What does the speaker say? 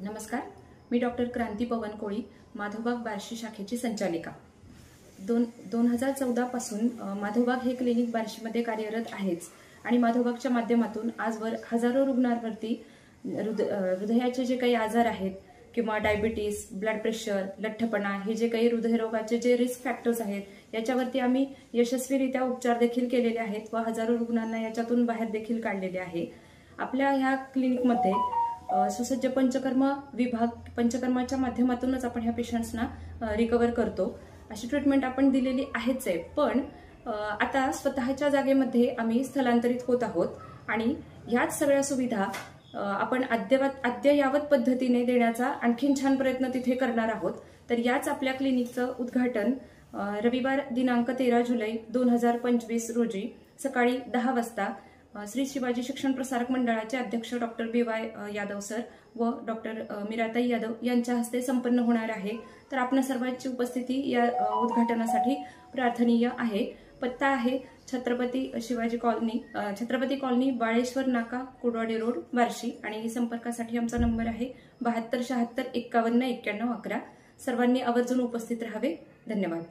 नमस्कार, मी डॉक्टर क्रांती पवन कोळी, माधवबाग बार्शी शाखेची संचालिका। 2014 पासून माधवबाग हे क्लिनिक बार्शीमध्ये कार्यरत आहेच आणि माधवबागच्या माध्यमातून आजवर हजारो रुग्णांवरती हृदयाचे जे काही आजार आहेत किंवा डायबिटीज, ब्लड प्रेशर, लठ्ठपणा हे जे काही हृदयरोगाचे जे रिस्क फॅक्टर्स आहेत याच्यावरती आम्ही यशस्वीरित्या उपचार देखील केलेले आहेत व हजारो रुग्णांना याच्यातून बाहेर देखील काढलेले आहे। आपल्या ह्या क्लिनिकमध्ये सुसज्ज पंचकर्म विभाग, पंचकर्माच्या माध्यमातूनच आपण ह्या पेशंट्सना रिकवर करतो। अशी ट्रीटमेंट आपण दिलेली आहेच आहे, पण आता स्वतःच्या जागेमध्ये आम्ही स्थलांतरित होत आहोत आणि ह्याच सगळ्या सुविधा आपण अद्ययावत पद्धतीने देण्याचा आणखीन छान प्रयत्न तिथे करणार आहोत। तर याच आपल्या क्लिनिकचं उद्घाटन रविवार दिनांक 13 जुलै 2025 रोजी सकाळी 10 वाजता श्री शिवाजी शिक्षण प्रसारक मंडळाचे अध्यक्ष डॉक्टर BY यादव सर व डॉक्टर मीराताई यादव यांच्या हस्ते संपन्न होणार आहे। तर आपणा सर्वांची उपस्थिती या उद्घाटनासाठी प्रार्थनीय आहे। पत्ता आहे छत्रपती कॉलनी, बाळेश्वर नाका, कुडवाडी रोड, बार्शी आणि संपर्कासाठी आमचा नंबर आहे 72 76 51 91 11। सर्वांनी आवर्जून उपस्थित राहावे। धन्यवाद।